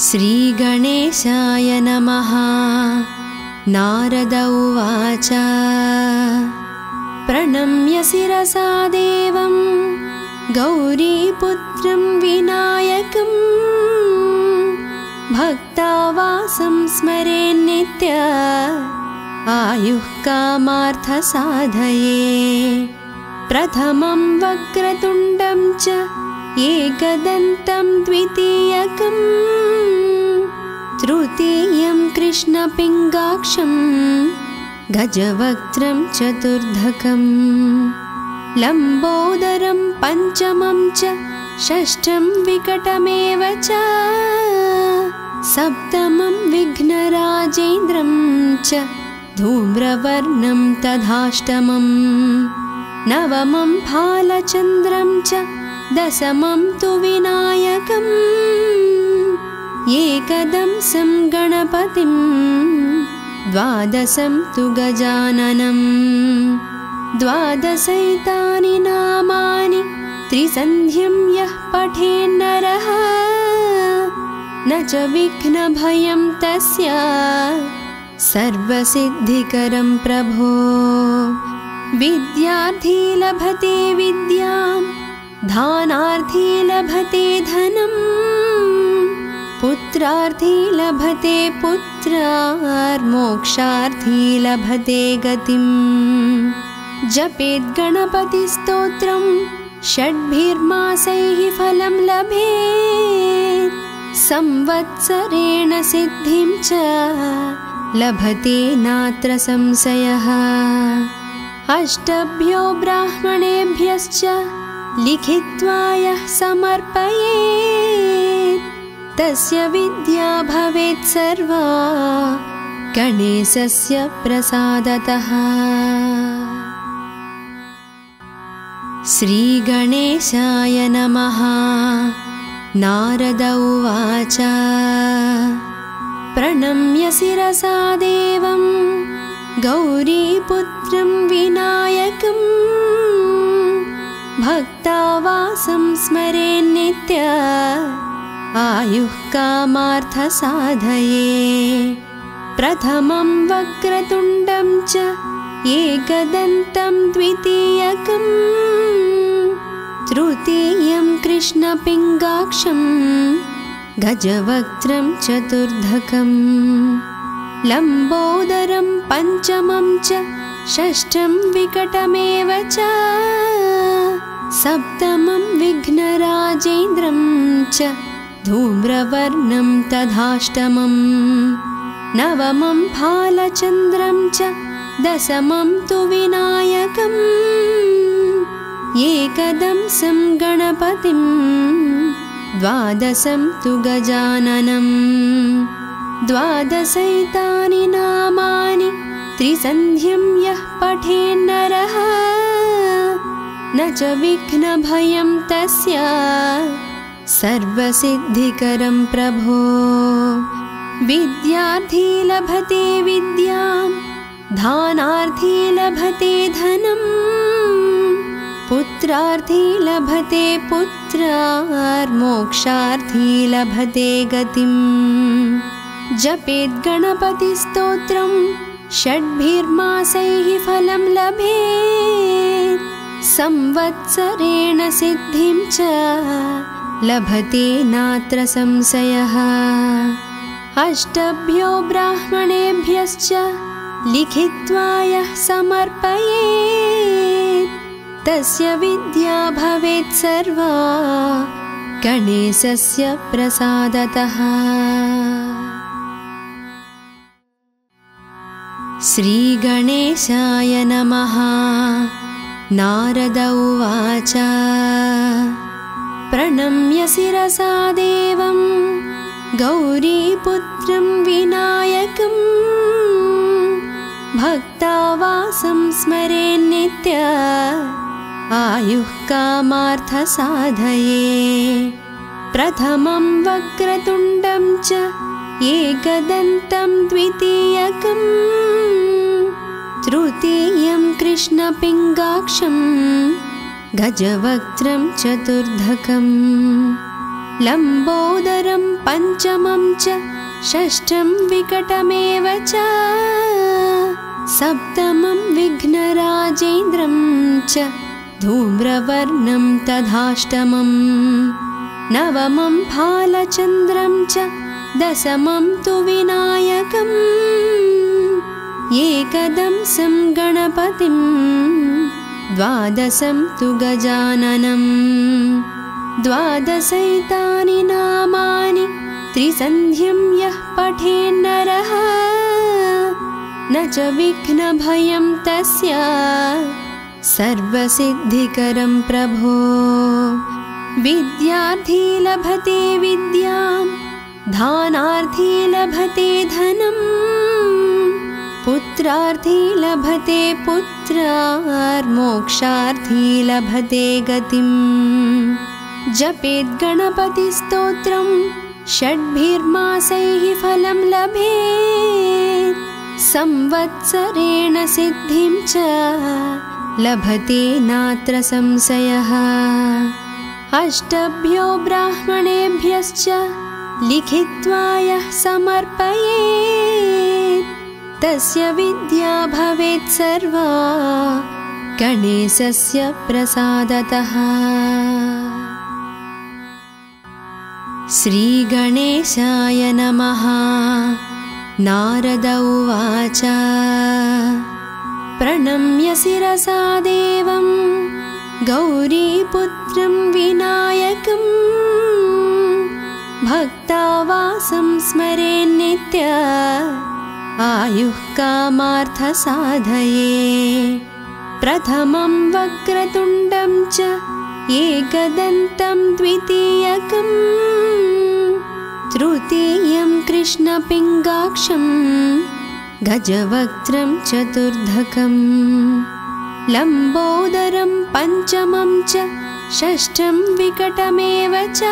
श्रीगणेशाय नमः। नारद उवाच प्रणम्य शिरसा देवं गौरीपुत्रं विनायकं भक्तावासं स्मरेन्नित्य आयुः कामार्थसाधये। प्रथमं वक्रतुण्डं च एकदन्तं द्वितीयकं तृतीयं कृष्णपिङ्गाक्षं गजवक्त्रं चतुर्धकं लम्बोदरं पञ्चमं च षष्ठं विकटमेव च सप्तमं विघ्नराजेन्द्रं च धूम्रवर्णं तथाष्टमं नवमं भालचन्द्रं च दशमं तु विनायकम् एकदंसं गणपतिं द्वादशं तु गजाननं द्वादशैतानि नामानि त्रिसन्ध्यं यः पठेन्नरः न च विघ्नभयं तस्य सर्वसिद्धिकरं प्रभो। विद्यार्थी लभते विद्यां धानार्थी लभते धनं पुत्रार्थी लभते पुत्रार्मोक्षार्थी लभते गतिं। जपेत् गणपतिस्तोत्रं षड्भिर्मासैः फलं लभेत् संवत्सरेण सिद्धिं च लभते नात्र संशयः। अष्टभ्यो ब्राह्मणेभ्यश्च लिखित्वा यः समर्पयेत् तस्य विद्या भवेत् सर्वा गणेशस्य प्रसादतः। श्रीगणेशाय नमः। नारद उवाच प्रणम्य शिरसा देवं गौरीपुत्रं विनायकं भक्तावासं स्मरेन्नित्य आयुः कामार्थसाधये। प्रथमं वक्रतुण्डं च एकदन्तं द्वितीयकं तृतीयं कृष्णपिङ्गाक्षं गजवक्त्रं चतुर्धकं लम्बोदरं पञ्चमं च षष्ठं विकटमेव च सप्तमं विघ्नराजेन्द्रं च धूम्रवर्णं तथाष्टमं नवमं भालचन्द्रं च दशमं तु विनायकम् एकदंसं गणपतिं द्वादशं तु गजाननं द्वादशैतानि नामानि त्रिसन्ध्यं यः पठेन्नरः न च विघ्नभयं तस्य सर्वसिद्धिकरं प्रभो। विद्यार्थी लभते विद्यां धानार्थी लभते धनं पुत्रार्थी लभते पुत्रार्मोक्षार्थी लभते गतिं। जपेत् गणपतिस्तोत्रं षड्भिर्मासैः फलं लभेत् संवत्सरेण सिद्धिं च लभते नात्र संशयः। अष्टभ्यो ब्राह्मणेभ्यश्च लिखित्वा यः समर्पयेत् तस्य विद्या भवेत् सर्वा गणेशस्य प्रसादतः। श्रीगणेशाय नमः। नारद उवाच प्रणम्य शिरसा देवं गौरीपुत्रं विनायकं भक्तावासं स्मरेन्नित्य आयुः कामार्थसाधये। प्रथमं वक्रतुण्डं च एकदन्तं द्वितीयकं तृतीयं कृष्णपिङ्गाक्षं गजवक्त्रं चतुर्धकं लम्बोदरं पञ्चमं च षष्ठं विकटमेव च सप्तमं विघ्नराजेन्द्रं च धूम्रवर्णं तथाष्टमं नवमं फालचन्द्रं च दशमं तु विनायकम् एकदंसं गणपतिं द्वादशं तु गजाननं द्वादशैतानि नामानि त्रिसन्ध्यं यः पठेन्नरः न च विघ्नभयं तस्य सर्वसिद्धिकरं प्रभो विद्यार्थी लभते विद्यां दानार्थी लभते धनम् पुत्रार्थी लभते पुत्रार्मोक्षार्थी लभते गतिम् जपेत् गणपतिस्तोत्रं षड्भिर्मासैः फलं लभेत् संवत्सरेण सिद्धिं च लभते नात्र संशयः अष्टभ्यो ब्राह्मणेभ्यश्च लिखित्वा यः समर्पयेत् तस्य विद्या भवेत् सर्वा गणेशस्य प्रसादतः। श्रीगणेशाय नमः। नारद उवाच प्रणम्य शिरसा देवं गौरीपुत्रं विनायकं भक्तावासं स्मरेन्नित्य आयुः कामार्थसाधये प्रथमं वक्रतुण्डं च एकदन्तं द्वितीयकम् तृतीयं कृष्णपिङ्गाक्षं गजवक्त्रं चतुर्धकं लम्बोदरं पञ्चमं च षष्ठं विकटमेव च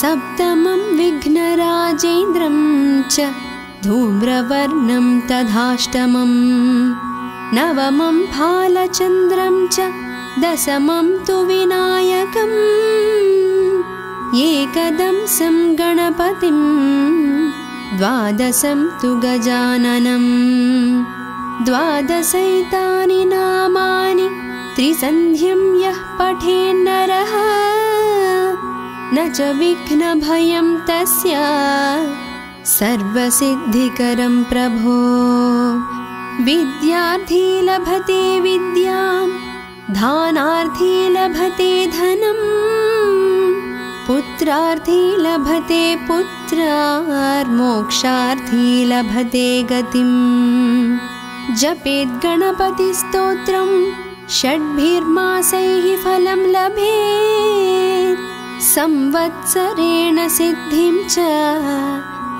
सप्तमं विघ्नराजेन्द्रं च धूम्रवर्णं तथाष्टमं नवमं फालचन्द्रं च दशमं तु विनायकम् एकदंसं गणपतिं द्वादशं तु गजाननं द्वादशैतानि नामानि त्रिसन्ध्यं यः पठेन्नरः न च विघ्नभयं तस्य सर्वसिद्धिकरं प्रभो विद्यार्थी लभते विद्यां दानार्थी लभते धनम् पुत्रार्थी लभते पुत्रार्मोक्षार्थी लभते गतिम् जपेत् गणपतिस्तोत्रं षड्भिर्मासैः फलं लभेत् संवत्सरेण सिद्धिं च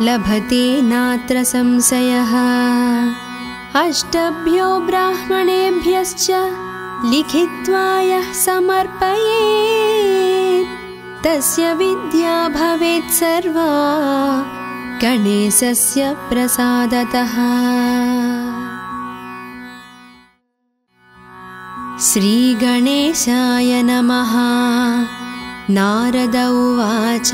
लभते नात्र संशयः अष्टभ्यो ब्राह्मणेभ्यश्च लिखित्वा यः समर्पयेत् तस्य विद्या भवेत् सर्वा गणेशस्य प्रसादतः। श्रीगणेशाय नमः। नारद उवाच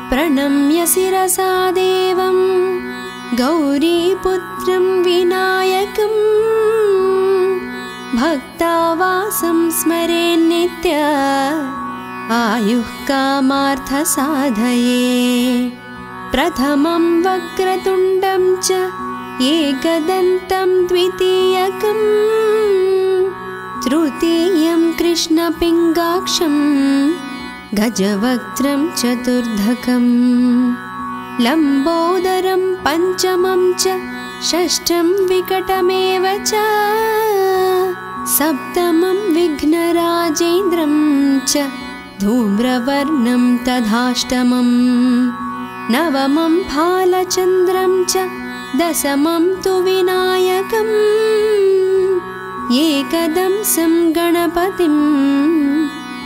प्रणम्य शिरसा देवं गौरीपुत्रं विनायकं भक्तावासं स्मरेन्नित्य आयुः कामार्थसाधये प्रथमं वक्रतुण्डं च एकदन्तं द्वितीयकम् तृतीयं कृष्णपिङ्गाक्षं गजवक्त्रं चतुर्धकं लम्बोदरं पञ्चमं च षष्ठं विकटमेव च सप्तमं विघ्नराजेन्द्रं च धूम्रवर्णं तथाष्टमं नवमं फालचन्द्रं च दशमं तु विनायकम् एकदंसं गणपतिं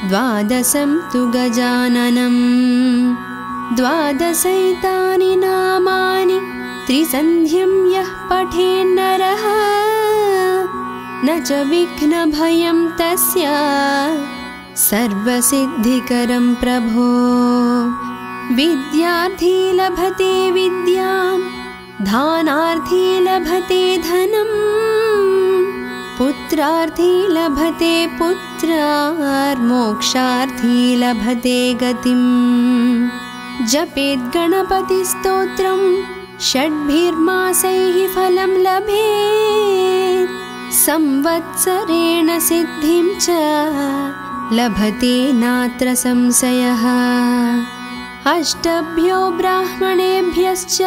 द्वादशं तु गजाननं द्वादशैतानि नामानि त्रिसन्ध्यं यः पठेन्नरः न च विघ्नभयं तस्य सर्वसिद्धिकरं प्रभो विद्यार्थी लभते विद्यां दानार्थी लभते धनं पुत्रार्थी लभते पुत्रार्मोक्षार्थी लभते गतिम् जपेत् गणपतिस्तोत्रं षड्भिर्मासैः फलं लभेत् संवत्सरेण सिद्धिं च लभते नात्र संशयः अष्टभ्यो ब्राह्मणेभ्यश्च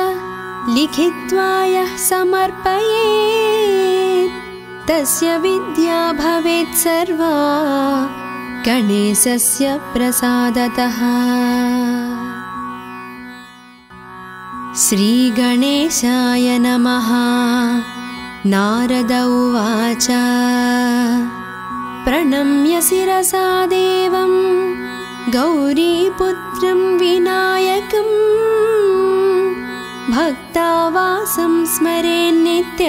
लिखित्वा यः समर्पयेत् तस्य विद्या भवेत् सर्वा गणेशस्य प्रसादतः। श्रीगणेशाय नमः। नारद उवाच प्रणम्य शिरसा देवं गौरीपुत्रं विनायकं भक्तावासं स्मरेन्नित्य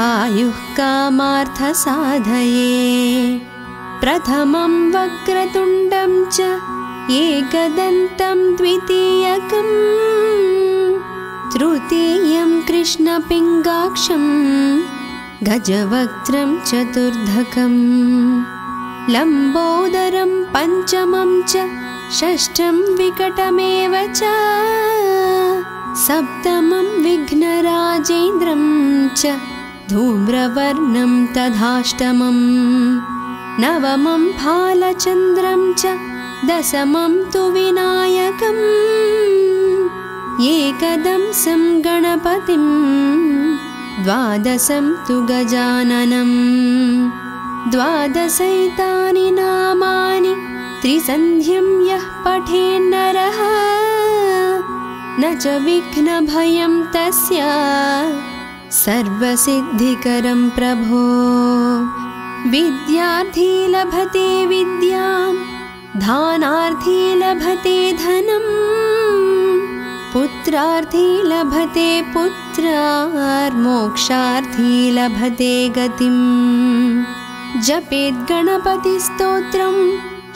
आयुः कामार्थसाधये प्रथमं वक्रतुण्डं च एकदन्तं द्वितीयकं तृतीयं कृष्णपिङ्गाक्षं गजवक्त्रं चतुर्धकं लम्बोदरं पञ्चमं च षष्ठं विकटमेव च सप्तमं विघ्नराजेन्द्रं च धूम्रवर्णं तथाष्टमं नवमं फालचन्द्रं च दशमं तु विनायकम् एकदंसं गणपतिं द्वादशं तु गजाननं द्वादशैतानि नामानि त्रिसन्ध्यं यः पठेन्नरः न च विघ्नभयं तस्य सर्वसिद्धिकरं प्रभो विद्यार्थी लभते विद्यां दानार्थी लभते धनं पुत्रार्थी लभते पुत्रार्मोक्षार्थी लभते गतिम् जपेत् गणपतिस्तोत्रं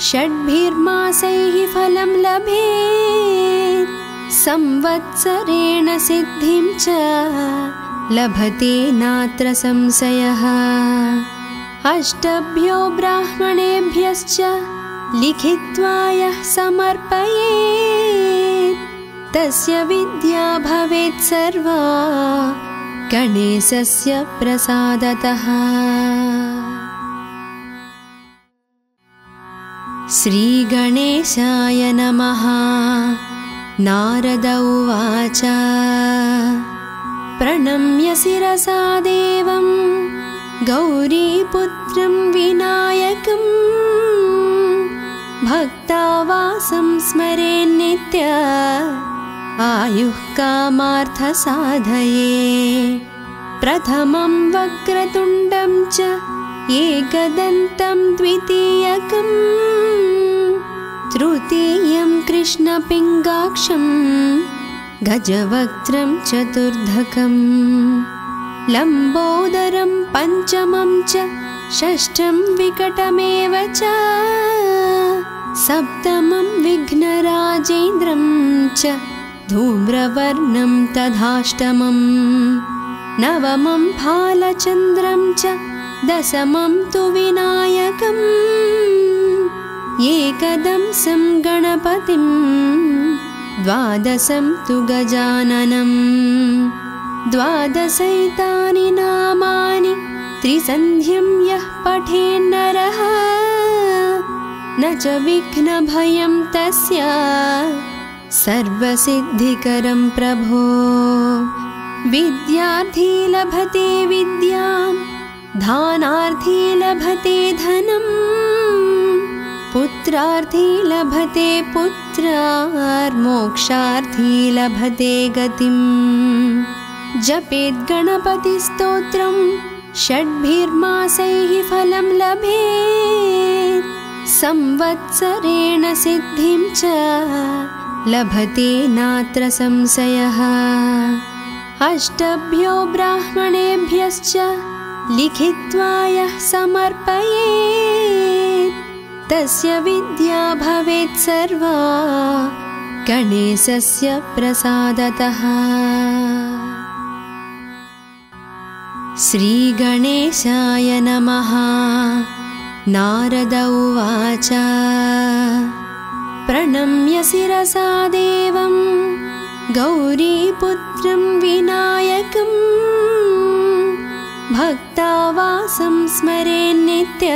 षड्भिर्मासैः फलं लभेत् संवत्सरेण सिद्धिं च लभते नात्र संशयः अष्टभ्यो ब्राह्मणेभ्यश्च लिखित्वा यः समर्पयेत् तस्य विद्या भवेत् सर्वा गणेशस्य प्रसादतः। श्रीगणेशाय नमः। नारद उवाच प्रणम्य शिरसा देवं गौरीपुत्रं विनायकं भक्तावासं स्मरेन्नित्य आयुः कामार्थसाधये प्रथमं वक्रतुण्डं च एकदन्तं द्वितीयकं तृतीयं कृष्णपिङ्गाक्षं गजवक्त्रं चतुर्धकं लम्बोदरं पञ्चमं च षष्ठं विकटमेव च सप्तमं विघ्नराजेन्द्रं च धूम्रवर्णं तथाष्टमं नवमं फालचन्द्रं च दशमं तु विनायकम् एकदंसं गणपतिं द्वादशं तु गजाननं द्वादशैतानि नामानि त्रिसन्ध्यं यः पठेन्नरः न च विघ्नभयं तस्य सर्वसिद्धिकरं प्रभो विद्यार्थी लभते विद्यां दानार्थी लभते धनं पुत्रार्थी लभते पुत्रार्मोक्षार्थी लभते गतिम् जपेत् गणपतिस्तोत्रं षड्भिर्मासैः फलं लभेत् संवत्सरेण सिद्धिं च लभते नात्र संशयः अष्टभ्यो ब्राह्मणेभ्यश्च लिखित्वा यः समर्पयेत् तस्य विद्या भवेत् सर्वा गणेशस्य प्रसादतः। श्रीगणेशाय नमः। नारद उवाच प्रणम्य शिरसा देवं गौरीपुत्रं विनायकं भक्तावासं स्मरेन्नित्य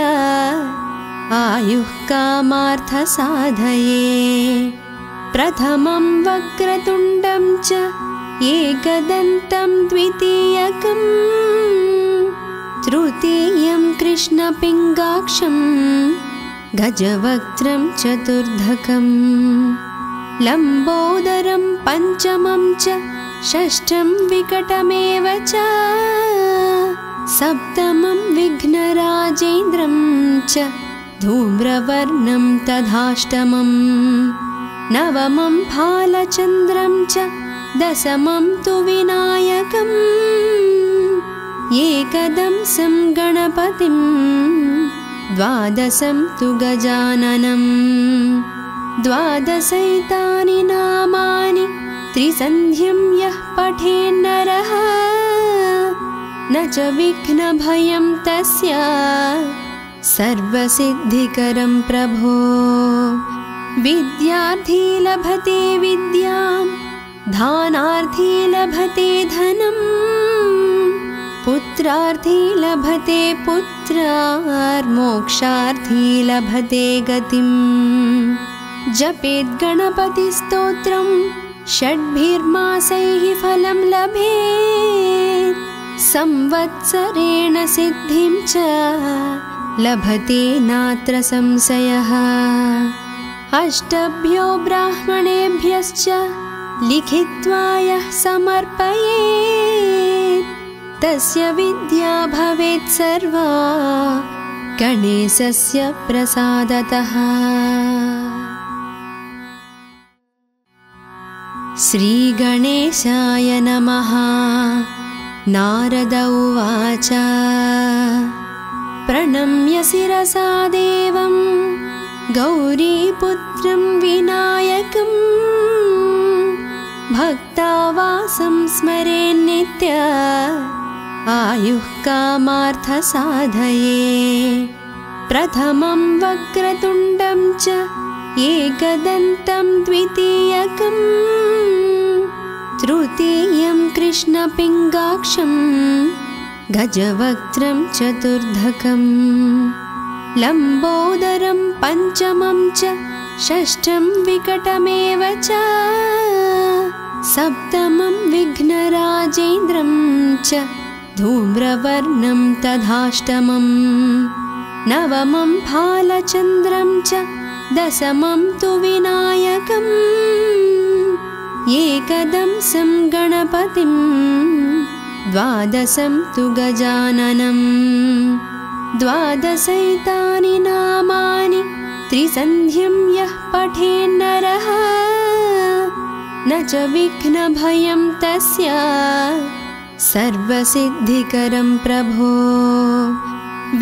आयुः कामार्थसाधये। प्रथमं वक्रतुण्डं च एकदन्तं द्वितीयकं तृतीयं कृष्णपिङ्गाक्षं गजवक्त्रं चतुर्धकं लम्बोदरं पञ्चमं च षष्ठं विकटमेव च सप्तमं विघ्नराजेन्द्रं च धूम्रवर्णं तथाष्टमं नवमं भालचन्द्रं च दशमं तु विनायकम् एकदंसं गणपतिं द्वादशं तु गजाननं द्वादशैतानि नामानि त्रिसन्ध्यं यः पठेन्नरः न च विघ्नभयं तस्य सर्वसिद्धिकरं प्रभो। विद्यार्थी लभते विद्यां दानार्थी लभते धनं पुत्रार्थी लभते पुत्रार्मोक्षार्थी लभते गतिं। जपेत् गणपतिस्तोत्रं षड्भिर्मासैः फलं लभेत् संवत्सरेण सिद्धिं च लभते नात्र संशयः। अष्टभ्यो ब्राह्मणेभ्यश्च लिखित्वा यः समर्पयेत् तस्य विद्या भवेत् सर्वा गणेशस्य प्रसादतः। श्रीगणेशाय नमः। नारद उवाच प्रणम्य शिरसा देवं गौरीपुत्रं विनायकं भक्तावासं स्मरेन्नित्य आयुः कामार्थसाधये। प्रथमं वक्रतुण्डं च एकदन्तं द्वितीयकं तृतीयं कृष्णपिङ्गाक्षं गजवक्त्रं चतुर्धकं लम्बोदरं पञ्चमं च षष्ठं विकटमेव च सप्तमं विघ्नराजेन्द्रं च धूम्रवर्णं तथाष्टमं नवमं भालचन्द्रं च दशमं तु विनायकम् एकदंसं गणपतिं द्वादशं तु गजाननं द्वादशैतानि नामानि त्रिसन्ध्यं यः पठेन्नरः न च विघ्नभयं तस्य सर्वसिद्धिकरं प्रभो।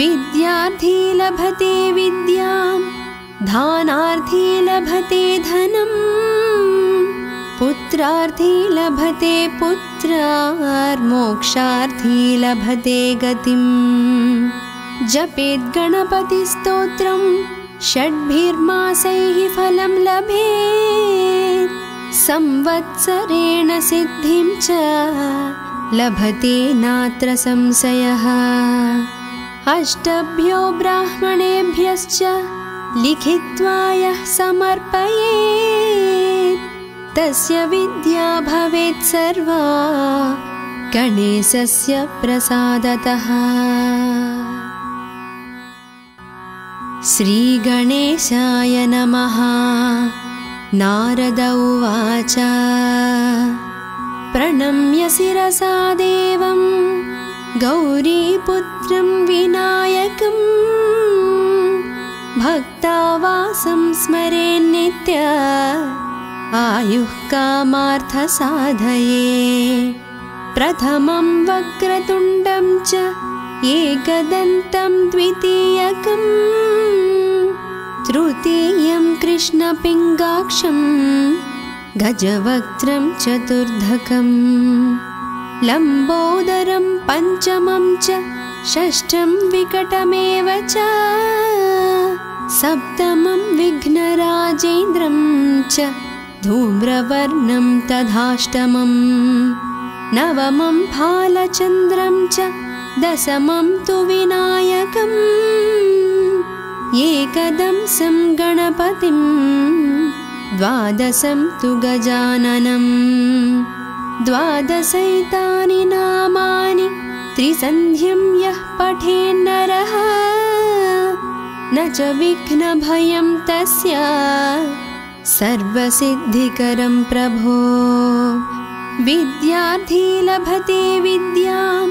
विद्यार्थी लभते विद्यां दानार्थी लभते धनं पुत्रार्थी लभते पुत्रार्मोक्षार्थी लभते गतिं। जपेत् गणपतिस्तोत्रं षड्भिर्मासैः फलं लभेत् संवत्सरेण सिद्धिं च लभते नात्र संशयः। अष्टभ्यो ब्राह्मणेभ्यश्च लिखित्वा यः समर्पयेत् तस्य विद्या भवेत् सर्वा गणेशस्य प्रसादतः। श्रीगणेशाय नमः। नारद उवाच प्रणम्य शिरसा देवं गौरीपुत्रं विनायकं भक्तावासं स्मरेन्नित्य आयुः कामार्थसाधये। प्रथमं वक्रतुण्डं च एकदन्तं द्वितीयकं तृतीयं कृष्णपिङ्गाक्षं गजवक्त्रं चतुर्धकं लम्बोदरं पञ्चमं च षष्ठं विकटमेव च सप्तमं विघ्नराजेन्द्रं च धूम्रवर्णं तथाष्टमं नवमं फालचन्द्रं च दशमं तु विनायकम् एकदंसं गणपतिं द्वादशं तु गजाननं द्वादशैतानि नामानि त्रिसन्ध्यं यः पठेन्नरः न च विघ्नभयं तस्य सर्वसिद्धिकरं प्रभो विद्यार्थी लभते विद्यां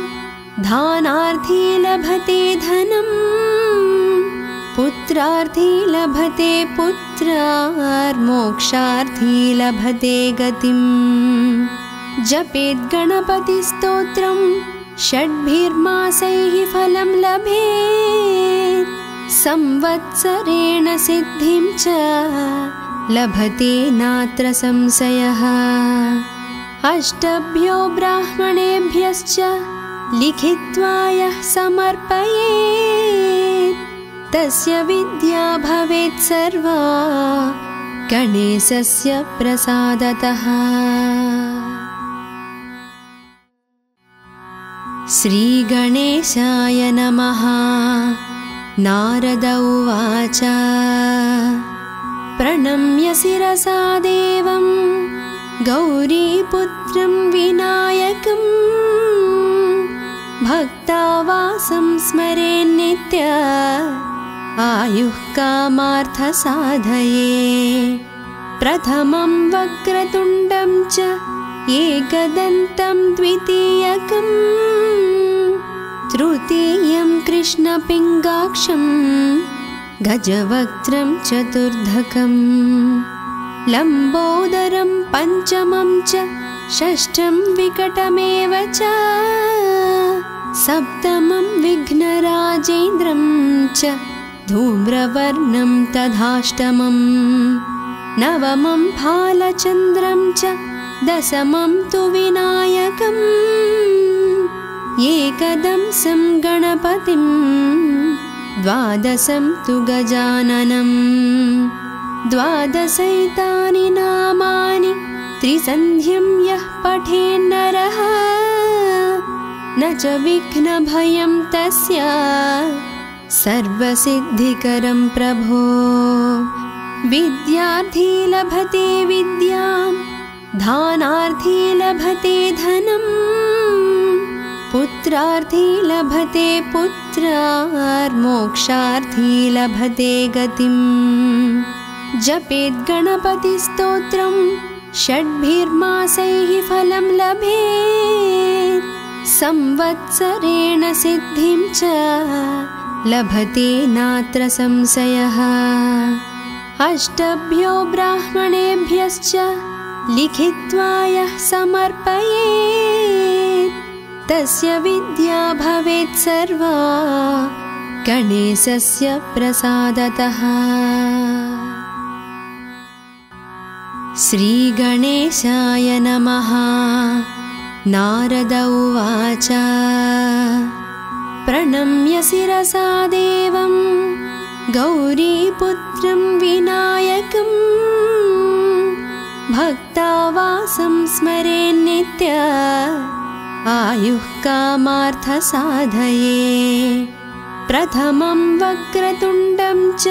धानार्थी लभते धनम् पुत्रार्थी लभते पुत्रार्मोक्षार्थी लभते गतिम् जपेत् गणपतिस्तोत्रं षड्भिर्मासैः फलं लभेत् संवत्सरेण सिद्धिं च लभते नात्र संशयः अष्टभ्यो ब्राह्मणेभ्यश्च लिखित्वा यः समर्पयेत् तस्य विद्या भवेत् सर्वा गणेशस्य प्रसादतः। श्रीगणेशाय नमः। नारद उवाच प्रणम्य शिरसा देवं गौरीपुत्रं विनायकं भक्तावासं स्मरेन्नित्य आयुः कामार्थसाधये प्रथमं वक्रतुण्डं च एकदन्तं द्वितीयकं तृतीयं कृष्णपिङ्गाक्षं गजवक्त्रं चतुर्धकं लम्बोदरं पञ्चमं च षष्ठं विकटमेव च सप्तमं विघ्नराजेन्द्रं च धूम्रवर्णं तथाष्टमं नवमं फालचन्द्रं च दशमं तु विनायकम् एकदंसं गणपतिं द्वादशं तु गजाननं द्वादशैतानि नामानि त्रिसन्ध्यं यः पठेन्नरः न च विघ्नभयं तस्य सर्वसिद्धिकरं प्रभो विद्यार्थी लभते विद्यां धानार्थी लभते धनम् पुत्रार्थी लभते पुत्रार्मोक्षार्थी लभते गतिम् जपेत् गणपतिस्तोत्रं षड्भिर्मासैः फलं लभेत् संवत्सरेण सिद्धिं च लभते नात्र संशयः अष्टभ्यो ब्राह्मणेभ्यश्च लिखित्वा यः समर्पयेत् तस्य विद्या भवेत् सर्वा गणेशस्य प्रसादतः। श्रीगणेशाय नमः। नारद उवाच प्रणम्य शिरसा देवं गौरीपुत्रं विनायकं भक्तावासं स्मरेन्नित्य आयुः कामार्थसाधये प्रथमं वक्रतुण्डं च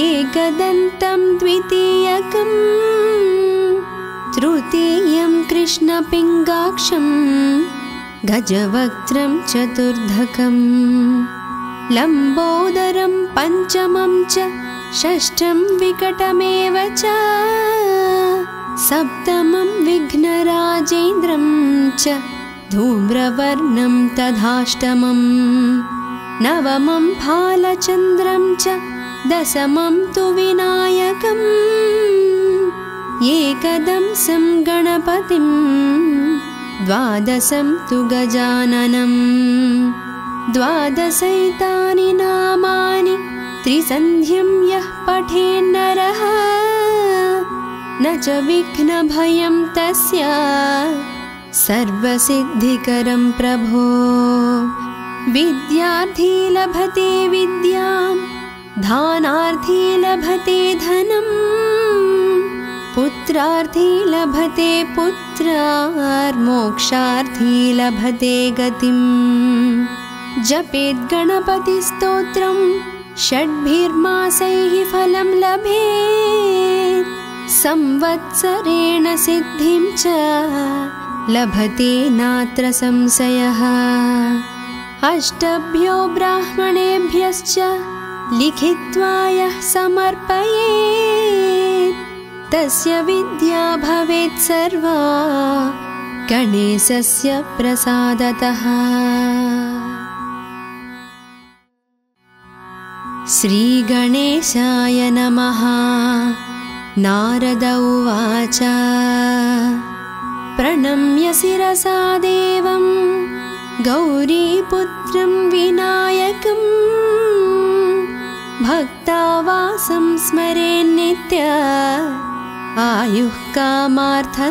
एकदन्तं द्वितीयकं तृतीयं कृष्णपिङ्गाक्षं गजवक्त्रं चतुर्धकं लम्बोदरं पञ्चमं च षष्ठं विकटमेव च सप्तमं विघ्नराजेन्द्रं च धूम्रवर्णं तथाष्टमं नवमं फालचन्द्रं च दशमं तु विनायकम् एकदंसं गणपतिं द्वादशं तु गजाननं द्वादशैतानि नामानि त्रिसन्ध्यं यः पठेन्नरः न च विघ्नभयं तस्य सर्वसिद्धिकरं प्रभो। विद्यार्थी लभते विद्यां, दानार्थी लभते धनं, पुत्रार्थी लभते पुत्रार्, मोक्षार्थी लभते गतिम्। जपेत् गणपतिस्तोत्रं षड्भिर्मासैः फलं लभेत्, संवत्सरेण सिद्धिं च लभते नात्र संशयः। अष्टभ्यो ब्राह्मणेभ्यश्च लिखित्वा यः समर्पयेत्, तस्य विद्या भवेत् सर्वा गणेशस्य प्रसादतः। श्रीगणेशाय नमः। नारद उवाच प्रणम्य शिरसा देवं गौरीपुत्रं विनायकं, भक्तावासं स्मरेन्नित्य आयुः कामार्थसाधये।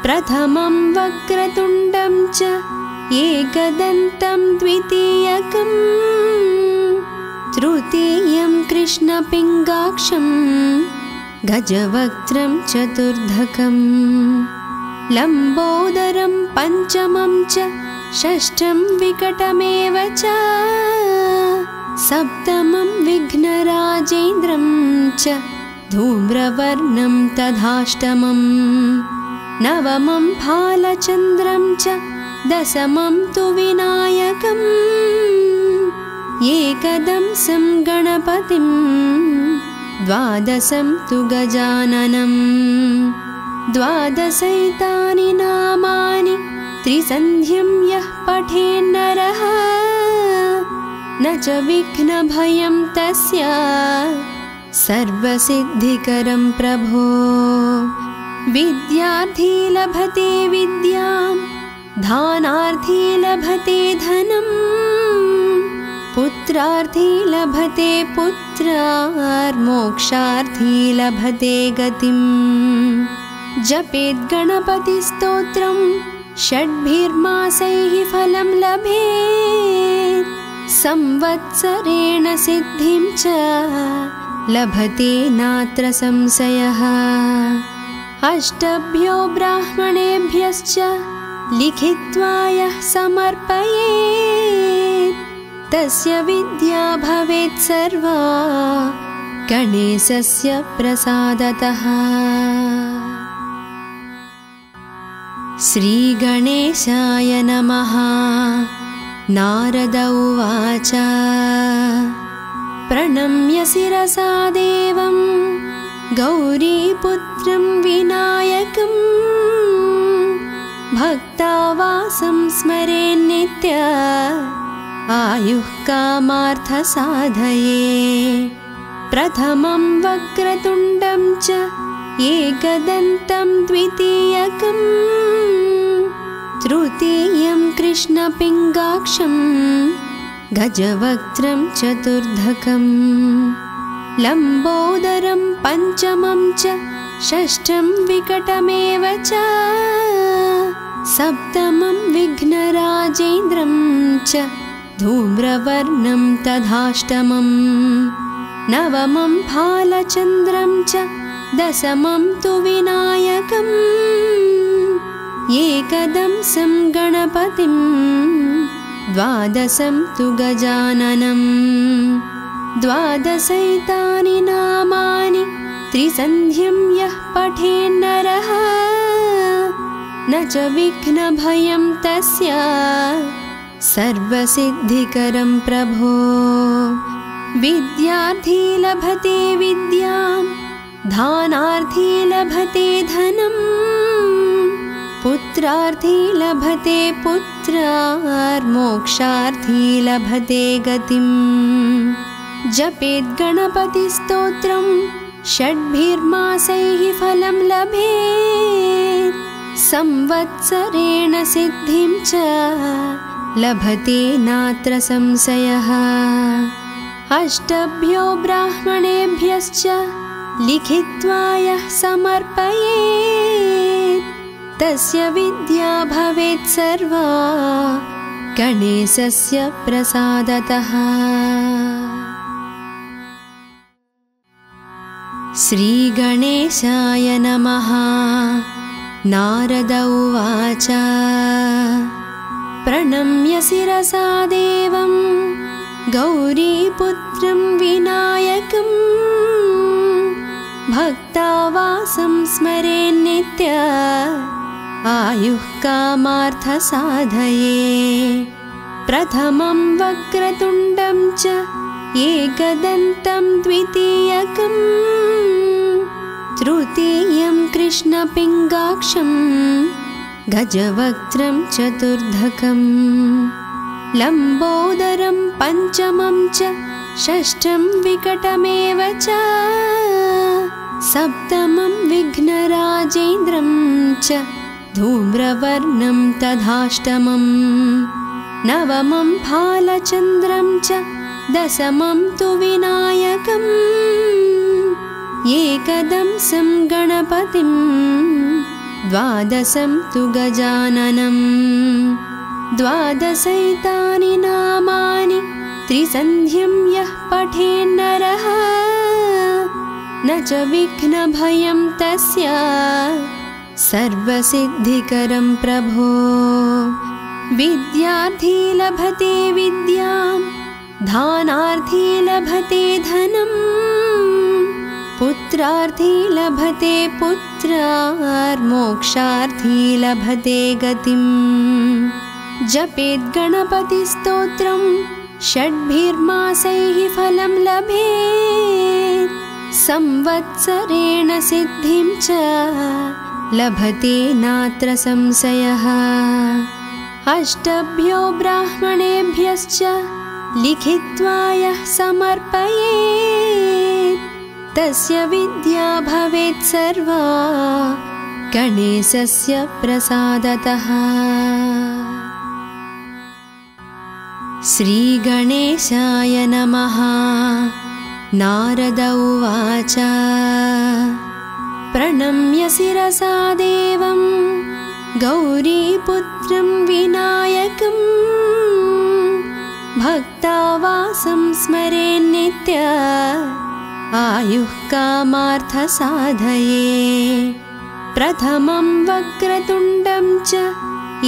प्रथमं वक्रतुण्डं च एकदन्तं द्वितीयकं, तृतीयं कृष्णपिङ्गाक्षं गजवक्त्रं चतुर्धकं, लम्बोदरं पञ्चमं च षष्ठं विकटमेव च, सप्तमं विघ्नराजेन्द्रं च धूम्रवर्णं तथाष्टमं, नवमं भालचन्द्रं च दशमं तु विनायकम्, एकदंसं गणपतिं द्वादशं तु गजाननं। द्वादशैतानि नामानि त्रिसन्ध्यं यः पठेन्नरः, न च विघ्नभयं तस्य सर्वसिद्धिकरं प्रभो। विद्यार्थी लभते विद्यां, दानार्थी लभते धनं, पुत्रार्थी लभते पुत्रार्, मोक्षार्थी लभते गतिम्। जपेत् गणपतिस्तोत्रं षड्भिर्मासैः फलं लभेत्, संवत्सरेण सिद्धिं च लभते नात्र संशयः। अष्टभ्यो ब्राह्मणेभ्यश्च लिखित्वा यः समर्पयेत्, तस्य विद्या भवेत् सर्वा गणेशस्य प्रसादतः। श्रीगणेशाय नमः। नारद उवाच प्रणम्य शिरसा देवं गौरीपुत्रं विनायकं, भक्तावासं स्मरेन्नित्य आयुः कामार्थसाधये। प्रथमं वक्रतुण्डं च एकदन्तं द्वितीयकं, तृतीयं कृष्णपिङ्गाक्षं गजवक्त्रं चतुर्धकं, लम्बोदरं पञ्चमं च षष्ठं विकटमेव च, सप्तमं विघ्नराजेन्द्रं च धूम्रवर्णं तथाष्टमं, नवमं भालचन्द्रं च दशमं तु विनायकम्, एकदंसं गणपतिं द्वादशं तु गजाननं। द्वादशैतानि नामानि त्रिसन्ध्यं यः पठेन्नरः, न च विघ्नभयं तस्य सर्वसिद्धिकरं प्रभो। विद्यार्थी लभते विद्यां, दानार्थी लभते धनं, पुत्रार्थी लभते पुत्रार्, मोक्षार्थी लभते गतिम्। जपेत् गणपतिस्तोत्रं षड्भिर्मासैः फलं लभेत्, संवत्सरेण सिद्धिं च लभते नात्र संशयः। अष्टभ्यो ब्राह्मणेभ्यश्च लिखित्वा यः समर्पयेत् तस्य विद्या भवेत् सर्वा गणेशस्य प्रसादतः। श्रीगणेशाय नमः। नारद उवाच प्रणम्य शिरसा देवं गौरीपुत्रं विनायकं भक्तावासं स्मरेन्नित्य आयुः कामार्थसाधये। प्रथमं वक्रतुण्डं च एकदन्तं द्वितीयकं तृतीयं कृष्णपिङ्गाक्षं गजवक्त्रं चतुर्धकं लम्बोदरं पञ्चमं च षष्ठं विकटमेव च सप्तमं विघ्नराजेन्द्रं च धूम्रवर्णं तथाष्टमं नवमं फालचन्द्रं च दशमं तु विनायकम् एकदंसं गणपतिं द्वादशं तु गजाननं द्वादशैतानि नामानि त्रिसन्ध्यं यः पठेन्नरः न च विघ्नभयं तस्य सर्वसिद्धिकरं प्रभो। विद्यार्थी लभते विद्यां दानार्थी लभते धनं पुत्रार्थी लभते पुत्रार्मोक्षार्थी लभते गतिं। जपेत् गणपतिस्तोत्रं षड्भिर्मासैः फलं लभेत् संवत्सरेण सिद्धिं च लभते नात्र संशयः। अष्टभ्यो ब्राह्मणेभ्यश्च लिखित्वा यः समर्पयेत् तस्य विद्या भवेत् सर्वा गणेशस्य प्रसादतः। श्रीगणेशाय नमः। नारद उवाच प्रणम्य शिरसा देवं गौरीपुत्रं विनायकं भक्तावासं स्मरेन्नित्य आयुः कामार्थसाधये। प्रथमं वक्रतुण्डं च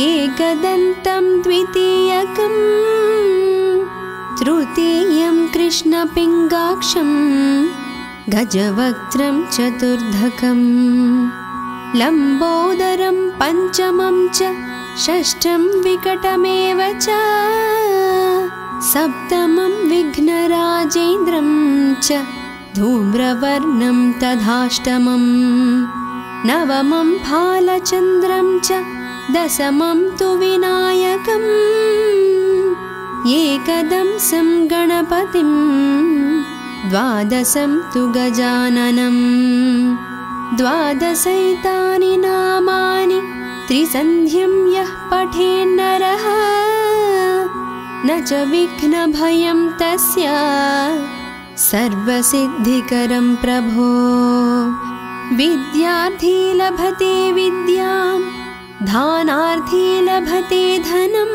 एकदन्तं द्वितीयकं तृतीयं कृष्णपिङ्गाक्षं गजवक्त्रं चतुर्धकं लम्बोदरं पञ्चमं च षष्ठं विकटमेव च सप्तमं विघ्नराजेन्द्रं च धूम्रवर्णं तथाष्टमं नवमं फालचन्द्रं च दशमं तु विनायकम् एकदंसं गणपतिं द्वादशं तु गजाननं द्वादशैतानि नामानि त्रिसन्ध्यं यः पठेन्नरः न च विघ्नभयं तस्य सर्वसिद्धिकरं प्रभो। विद्यार्थी लभते विद्यां दानार्थी लभते धनं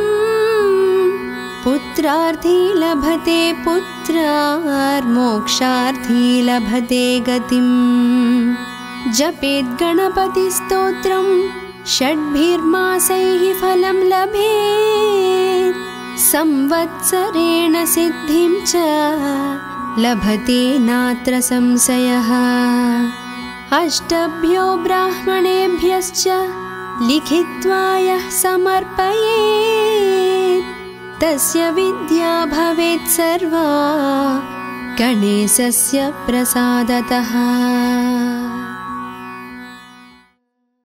पुत्रार्थी लभते पुत्रार्मोक्षार्थी लभते गतिं। जपेत् गणपतिस्तोत्रं षड्भिर्मासैः फलं लभेत् संवत्सरेण सिद्धिं च लभते नात्र संशयः। अष्टभ्यो ब्राह्मणेभ्यश्च लिखित्वा यः समर्पयेत् तस्य विद्या भवेत् सर्वा गणेशस्य प्रसादतः।